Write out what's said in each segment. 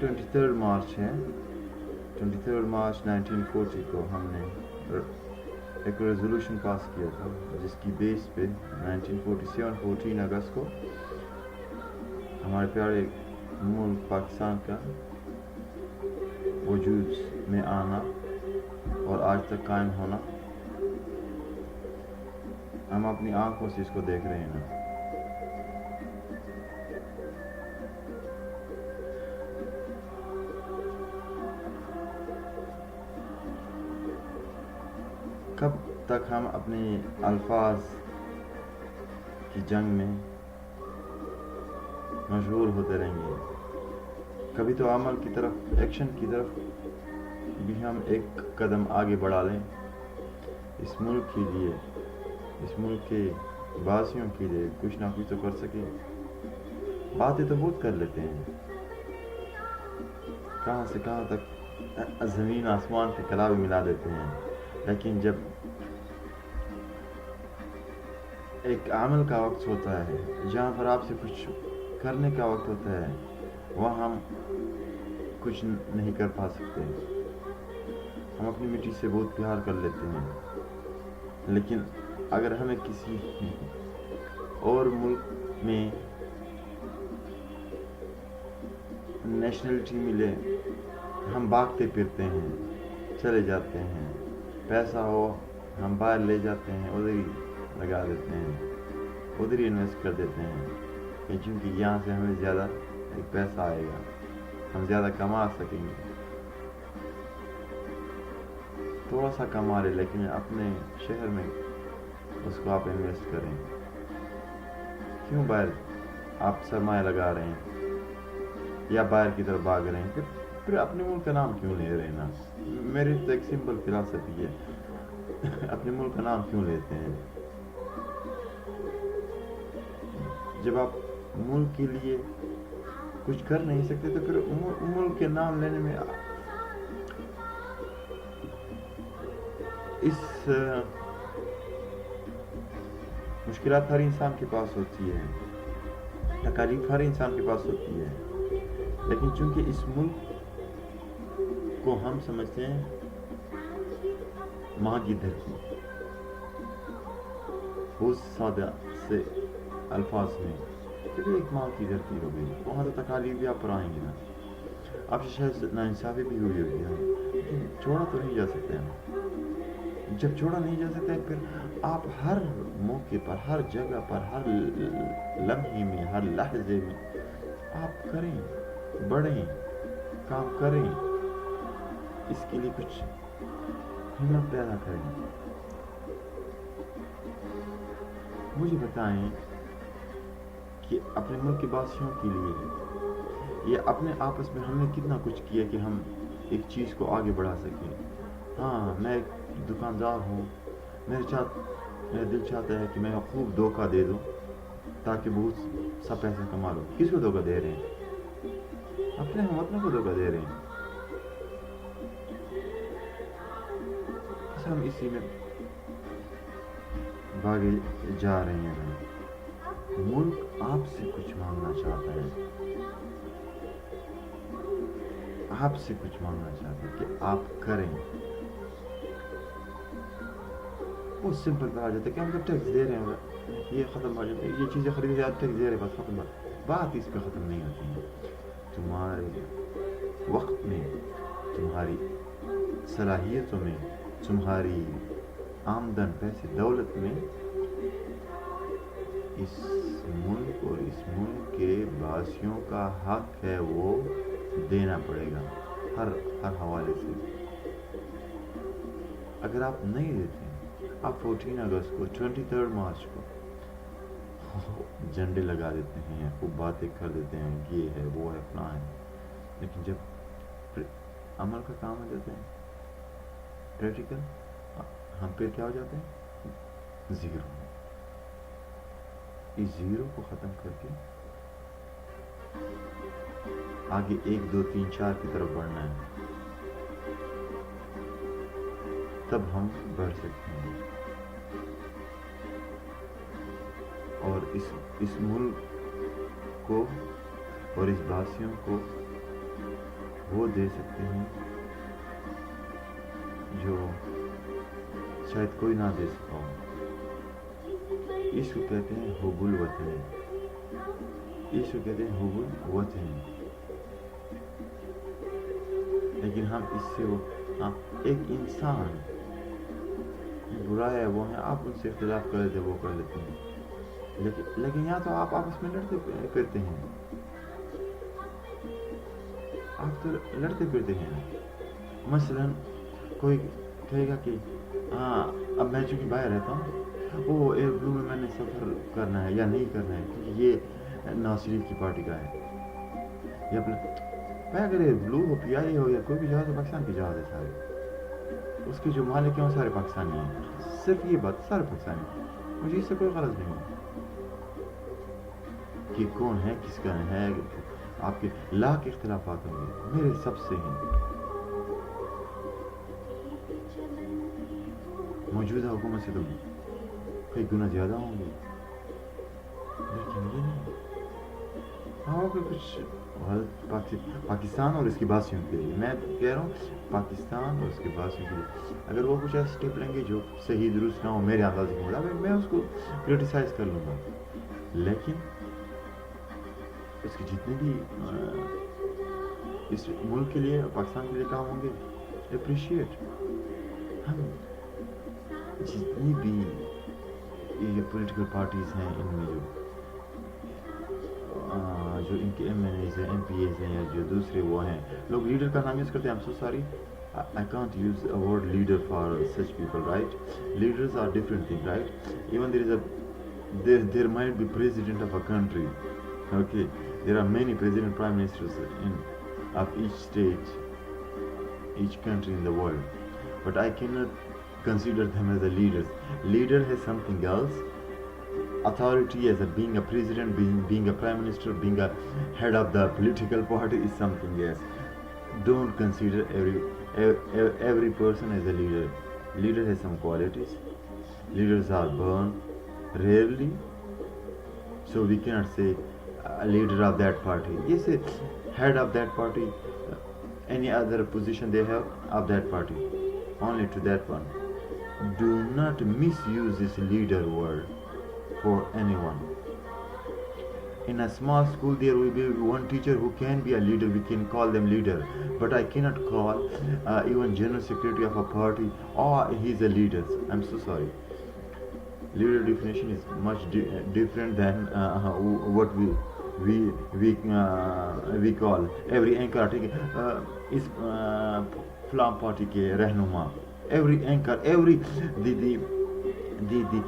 23 مارچ ہے. 23 مارچ 1940 کو ہم نے ایک ریزولوشن پاس کیا تھا جس کی بیس پہ 1947 14 اگست کو ہمارے پیارے ملک پاکستان کا وجود میں آنا اور آج تک قائم ہونا. ہم اپنی آنکھوں سے اس کو دیکھ رہے ہیں. کب تک ہم اپنے الفاظ کی جنگ میں مشغول ہوتے رہیں گے؟ کبھی تو عمل کی طرف، ایکشن کی طرف بھی ہم ایک قدم آگے بڑھا لیں. اس ملک کے لیے، اس ملک کے باسیوں کے لیے کچھ نہ کچھ تو کر سکیں. باتیں تو بہت کر لیتے ہیں، کہاں سے کہاں تک زمین آسمان کے کلا بھی ملا دیتے ہیں، لیکن جب ایک عمل کا وقت ہوتا ہے، جہاں پر آپ سے کچھ کرنے کا وقت ہوتا ہے، وہاں ہم کچھ نہیں کر پا سکتے. ہم اپنی مٹی سے بہت پیار کر لیتے ہیں، لیکن اگر ہمیں کسی اور ملک میں نیشنلٹی ملے، ہم بھاگتے پھرتے ہیں، چلے جاتے ہیں. پیسہ ہو ہم باہر لے جاتے ہیں، ادھر ہی لگا دیتے ہیں، ادھر ہی انویسٹ کر دیتے ہیں، کیونکہ یہاں سے ہمیں زیادہ ایک پیسہ آئے گا، ہم زیادہ کما سکیں گے. تھوڑا سا کما رہے لیکن اپنے شہر میں اس کو آپ انویسٹ کریں. کیوں باہر آپ سرمایہ لگا رہے ہیں یا باہر کی طرف بھاگ رہے ہیں؟ پھر اپنے ملک کا نام کیوں لے رہے ہیں نا؟ میری تو ایک سمپل فلاسفی ہے، اپنے ملک کا نام کیوں لیتے ہیں؟ جب آپ ملک کے لیے کچھ کر نہیں سکتے تو پھر ملک کے نام لینے میں اس مشکلات ہر انسان کے پاس ہوتی ہے، تکالیف ہر انسان کے پاس ہوتی ہے، لیکن چونکہ اس ملک کو ہم سمجھتے ہیں ماں کی دھرتی، بہت سادہ سے الفاظ میں پھر ایک ماں کی دھرتی ہو گئی، وہاں تو تکالیف بھی آپ پر آئیں گے نا. آپ سے شاید ناانصافی بھی ہوئی ہوگی، لیکن چھوڑا تو نہیں جا سکتے ہیں. جب چھوڑا نہیں جا سکتا ہے، پھر آپ ہر موقع پر، ہر جگہ پر، ہر لمحے میں، ہر لحظے میں آپ کریں، بڑھیں، کام کریں، اس کے لیے کچھ ہمت پیدا کریں. مجھے بتائیں کہ اپنے ملک کے باسیوں کے لیے یا اپنے آپس میں ہم نے کتنا کچھ کیا کہ ہم ایک چیز کو آگے بڑھا سکیں. ہاں، میں ایک دکاندار ہوں، میرا دل چاہتا ہے کہ میں خوب دھوکہ دے دوں تاکہ بہت سا پیسہ کما لوں. کس کو دھوکہ دے رہے ہیں؟ اپنے ہم اپنے کو دھوکہ دے رہے ہیں. بس ہم اسی میں بھاگے جا رہے ہیں. ملک آپ سے کچھ مانگنا چاہتا ہے، آپ سے کچھ مانگنا چاہتا ہے کہ آپ کریں. وہ سمپل پہ آ جاتا ہے کہ ہم تو ٹیکس دے رہے ہیں، یہ ختم ہو جاتا ہے، یہ چیزیں خرید رہے ہیں، ٹیکس دے رہے ہیں، بس ختم. بات اس پہ ختم نہیں ہوتی ہے. تمہارے وقت میں، تمہاری صلاحیتوں میں، تمہاری آمدن، پیسے، دولت میں اس ملک اور اس ملک کے باسیوں کا حق ہے، وہ دینا پڑے گا ہر حوالے سے. اگر آپ نہیں دیتے، آپ 14 اگست کو، 23 مارچ کو جھنڈے لگا دیتے ہیں، خوب باتیں کر دیتے ہیں، یہ ہے، وہ ہے، فلاں ہے، لیکن جب عمل کا کام ہو جاتا ہے، پریکٹیکل، ہم پہ کیا ہو جاتے ہیں؟ زیرو. اس زیرو کو ختم کر کے آگے 1 2 3 4 کی طرف بڑھنا ہے، تب ہم بڑھ سکتے ہیں. اور اس ملک کو اور اس باسیوں کو वो दे सकते हैं जो शायद कोई ना दे सका हो। इसको कहते हैं हुबुल वतन, इसको कहते हैं हुबुल वतन। लेकिन हम इससे वो एक इंसान बुरा है वो है, आप उनसे इख्तिलाफ कर लेते वो कर लेते हैं, लेकिन यहाँ तो आप आपस में लड़ते फिरते हैं, आप तो लड़ते फिरते हैं। मसलन कोई कहेगा कि हाँ अब मैं चूँकि बाहर रहता हूँ, वो एयर ब्लू में मैंने सफ़र करना है या नहीं करना है क्योंकि ये नवाज शरीफ की पार्टी का है, या मैं अगर एयर ब्लू हो PI हो या कोई भी जहाज़ हो, पाकिस्तान की जहाज़ है सारे, उसके जो मालिक हैं वो सारे पाकिस्तानी हैं, सिर्फ ये बात सारे पाकिस्तानी। मुझे इससे कोई गलत नहीं है कि कौन है किसका है, आपके लाख इख्तिलाफात होंगे, मेरे सबसे हैं मौजूदा हुकूमत से तो कई गुना ज़्यादा होंगे, लेकिन ये नहीं हाँ कि कुछ पाकिस्तान और इसकी बासियों के लिए मैं कह रहा हूँ, पाकिस्तान और उसके बासियों के लिए अगर वो कुछ ऐसे स्टेप लेंगे जो सही दुरुस्त ना हो मेरे अंदाज़े के मुताबिक, मैं उसको क्रिटिसाइज़ कर लूँगा, लेकिन उसके जितने भी इस मुल्क के लिए पाकिस्तान के लिए काम होंगे अप्रिशिएट। हम जितनी भी ये पॉलिटिकल पार्टीज़ हैं इनमें जो इनके MNAs हैं MPAs हैं या जो दूसरे वो हैं, लोग लीडर का नाम यूज़ करते हैं। I'm so sorry, I can't use a word leader for such people, right? Leaders are different thing, right? Even there might be president of a country, okay? There are many president prime ministers of each state, each country in the world, but I cannot consider them as the leaders. Leader has something else. Authority as being a president, being a prime minister, being a head of the political party is something else. Don't consider every person as a leader. Leader has some qualities. Leaders are born rarely, so we cannot say a leader of that party. Yes, head of that party, any other position they have of that party, only to that one. Do not misuse this leader word for anyone. In a small school there will be one teacher who can be a leader, we can call them leader, but I cannot call even general secretary of a party, he's a leader. I'm so sorry. Leader definition is much different than what we call every anchor is Flam party ke rehnuma. Every anchor, every the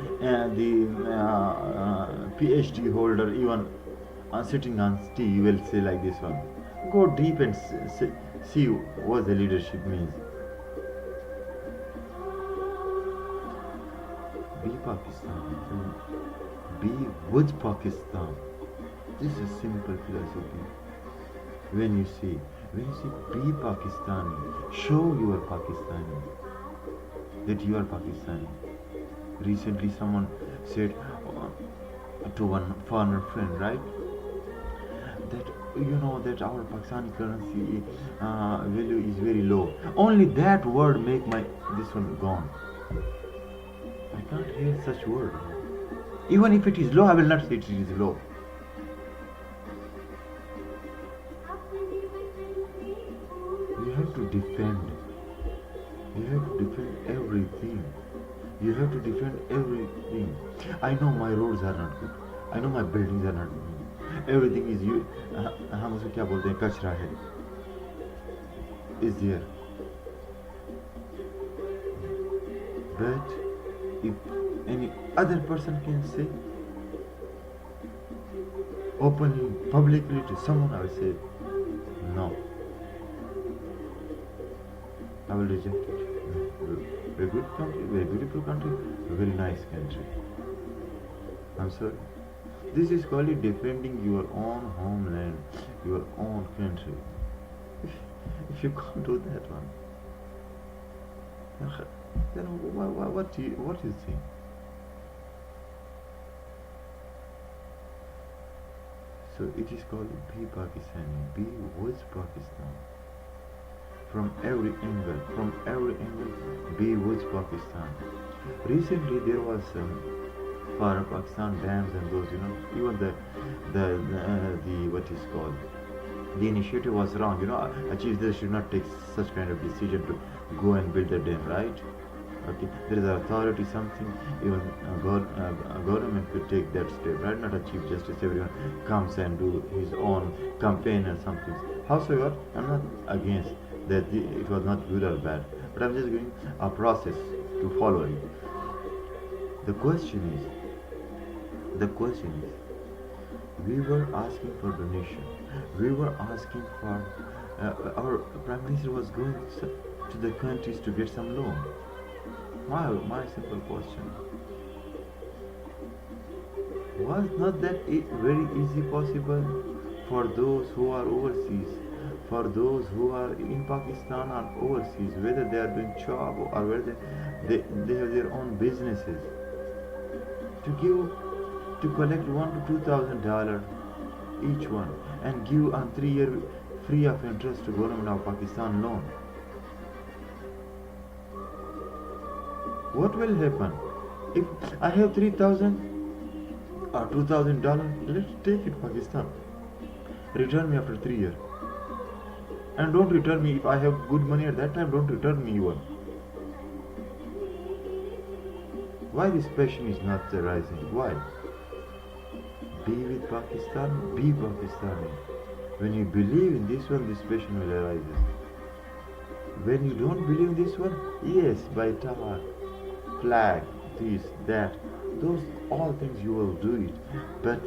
PhD holder, even sitting on tea, will say like this one. Go deep and see what the leadership means. Be Pakistan. Be with Pakistan. This is simple philosophy. When you say be Pakistani, show you are Pakistani, that you are Pakistani. Recently someone said to one foreigner friend, right, that you know that our Pakistani currency value is very low. Only that word make this one gone. I can't hear such word. Even if it is low, I will not say it is low. You have to defend. You have to defend everything. You have to defend everything. I know my roads are not good. I know my buildings are not good. Everything is you. हम उसे क्या बोलते हैं, कचरा है. Is there. But if any other person can say openly, publicly to someone, I will say no. I will reject it. Very good country, very beautiful country, very nice country. I'm sorry. This is called defending your own homeland, your own country. If you can't do that one, then what do you think? So it is called be Pakistani, be with Pakistan. from every angle, be with Pakistan. Recently there was for Pakistan dams and those, even the what is called, the initiative was wrong. Chief they should not take such kind of decision to go and build a dam, right? Okay, there is an authority, something, even a government could take that step, right? Not a chief justice, everyone comes and do his own campaign or something. However, I'm not against that it was not good or bad, but I'm just giving a process to follow it. The question is, we were asking for donation. We were asking for, our Prime Minister was going to the countries to get some loan. My simple question, was not that very easy possible for those who are overseas, for those who are in Pakistan or overseas, whether they are doing job or whether they have their own businesses, to collect $1,000 to $2,000 each one and give on 3 year free of interest to government of Pakistan loan? What will happen if I have 3,000 or $2,000? Let's take it, Pakistan. Return me after 3 years, and don't return me if I have good money at that time. Don't return me even. Why this passion is not rising? Why? Be with Pakistan. Be Pakistani. When you believe in this one, this passion will arise. When you don't believe in this one, yes, by talk, flag, this, that, those all things you will do it. But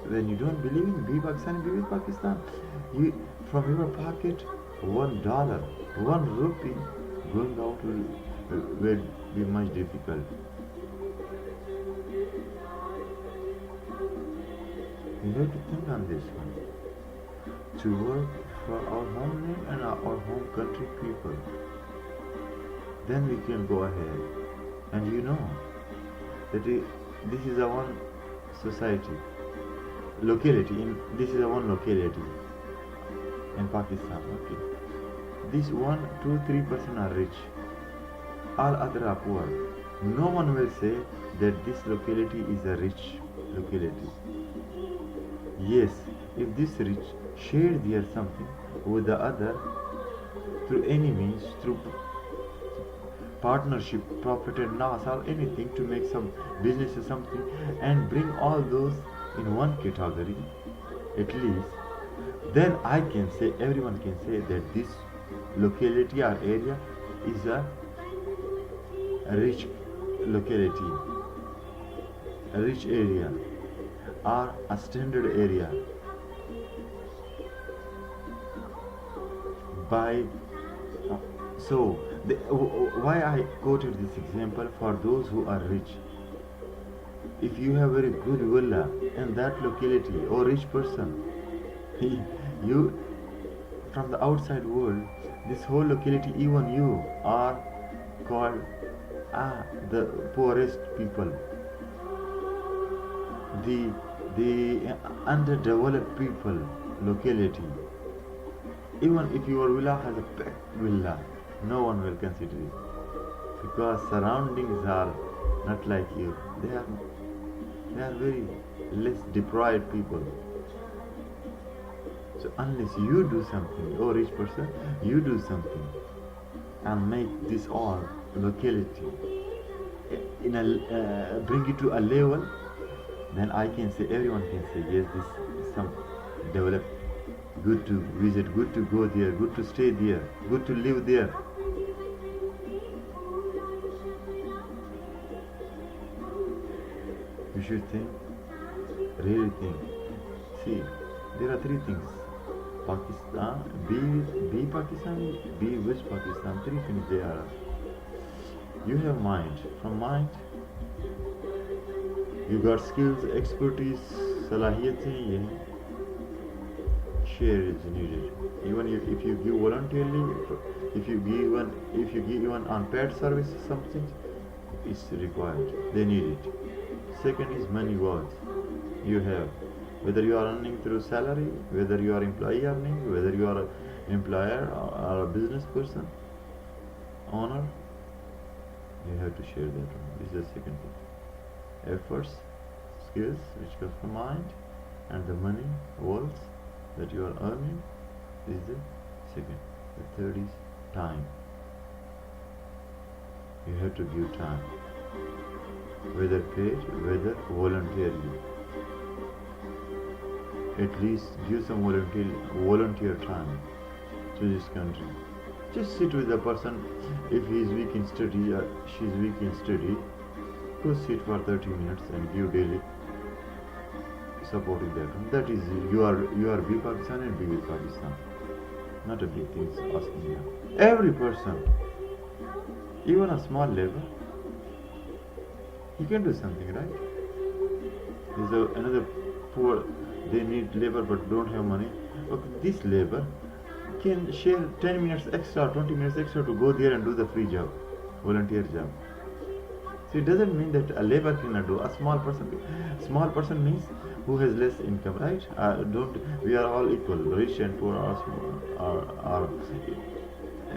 when you don't believe in be Pakistani, be with Pakistan. From your pocket, $1, 1 rupee going out will be much difficult. We have to think on this one. To work for our homeland and our home country people. Then we can go ahead. And that this is a one society, locality. This is a one locality in Pakistan. Okay, this 1, 2, 3% are rich. All other are poor. No one will say that this locality is a rich locality. Yes, if this rich share their something with the other through any means, through partnership, profit and loss or anything, to make some business or something, and bring all those in one category, at least, then I can say, everyone can say that this locality or area is a rich locality, a rich area, or a standard area. Why I quoted this example for those who are rich. If you have very good villa in that locality, or rich person, you from the outside world, this whole locality, even you are called the poorest people, the underdeveloped people locality. Even if your villa has a packed villa, no one will consider it, because surroundings are not like you. They are very less deprived people. So unless you do something, oh rich person, you do something and make this all locality bring it to a level, then I can say, everyone can say, yes, this is some developed, good to visit, good to go there, good to stay there, good to live there. You should think, really think. See, there are 3 things. Pakistan, be Pakistani, be with Pakistan. 3 things they are. You have mind. From mind, you got skills, expertise, salahiyatein, share is needed. Even if you give voluntarily, if you give even on paid services something, it's required. They need it. Second is money worth. You have, whether you are earning through salary, whether you are employee earning, whether you are employer or a business person, owner, you have to share that one. This is the second thing. Efforts, skills, which comes from mind, and the money, wealth that you are earning is the second. The third is time. You have to give time, whether paid, whether voluntarily. At least give some volunteer time to this country. Just sit with the person. If he is weak in study or she is weak in study, go sit for 30 minutes and give daily supporting that one. That is, you are be Pakistan and be with Pakistan. Not a big thing asking you. Every person, even a small labor, he can do something, right? There's another poor, they need labor but don't have money. Okay, this labor can share 10 minutes extra, 20 minutes extra to go there and do the free job, volunteer job. So it doesn't mean that a labor cannot do. A small person means who has less income, right? We are all equal, rich and poor are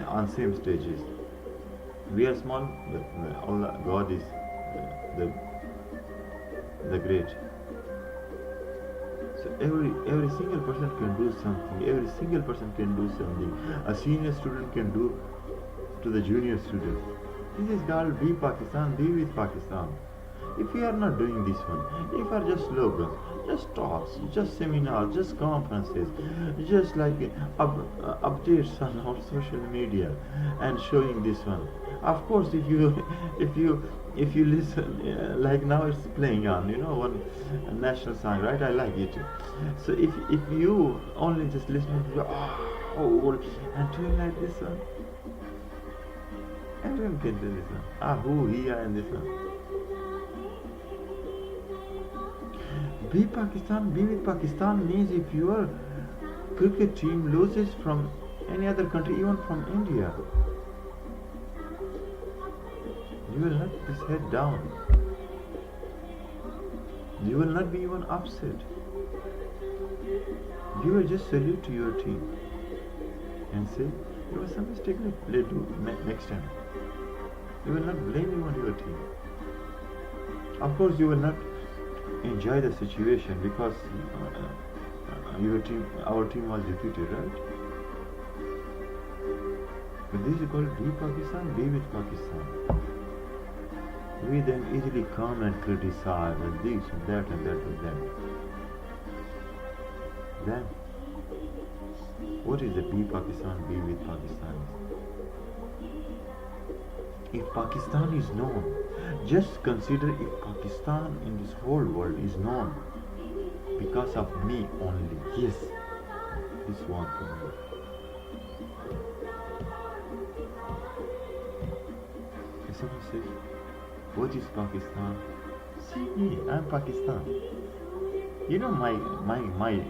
on same stages. We are small, but God is the great. So every single person can do something. Every single person can do something. A senior student can do to the junior student. This is called be Pakistan, be with Pakistan. If we are not doing this one, if are just slogans, just talks, just seminars, just conferences, just like updates on our social media and showing this one. Of course, if you listen, like now it's playing on, one national song, right? I like it. So if you only just listen to and doing like this one, everyone can do this one. Who, he, and this one. Be Pakistan, be with Pakistan means if your cricket team loses from any other country, even from India, you will not be head down. You will not be even upset. You will just salute to your team and say, there was some mistake, let's do next time. You will not blame even your team. Of course, you will not enjoy the situation because our team was defeated, right? But this is called be Pakistan, be with Pakistan. We then easily come and criticize and this and that and that and that. Then, what is the be Pakistan, be with Pakistan? If Pakistan is known, just consider if Pakistan in this whole world is known because of me only. Yes, this one only. If someone says, what is Pakistan? See me, I'm Pakistan. You know my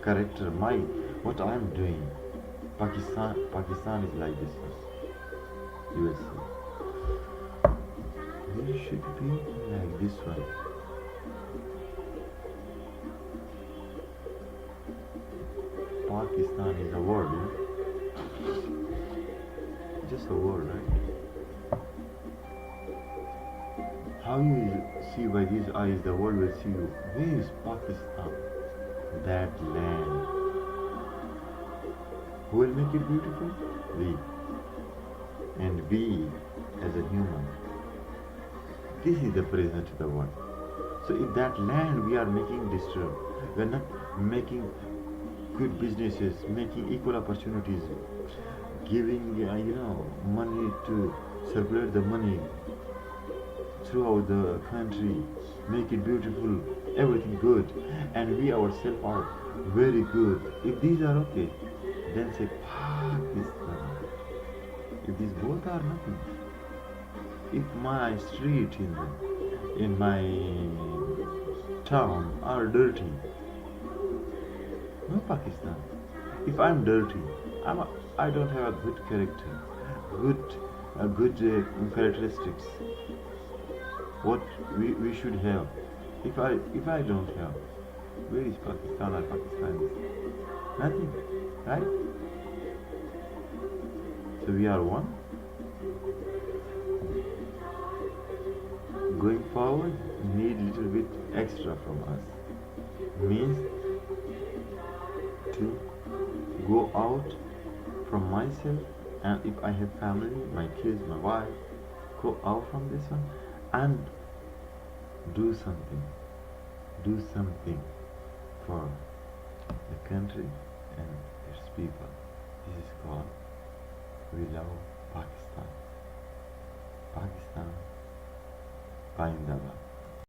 character, what I'm doing. Pakistan is like this one. You will see. We should be like this one. Pakistan is a word, just a word, right? How you see by these eyes, the world will see you. Where is Pakistan? That land. Who will make it beautiful? We. And we as a human. This is the present of the world. So if that land we are making disturbed, we are not making good businesses, making equal opportunities, giving money to circulate the money throughout the country, make it beautiful, everything good, and we ourselves are very good. If these are okay, then say Pakistan. If these both are nothing, if my street in my town are dirty, no Pakistan. If I'm dirty, I don't have a good character, good characteristics. What we should have. If I don't have, where is Pakistan or Pakistan? Nothing, right? So we are one. Going forward, need little bit extra from us. Means to go out from myself, and if I have family, my kids, my wife, go out from this one and do something. Do something for the country and its people. This is called We Love Pakistan. Pakistan, Paindaba.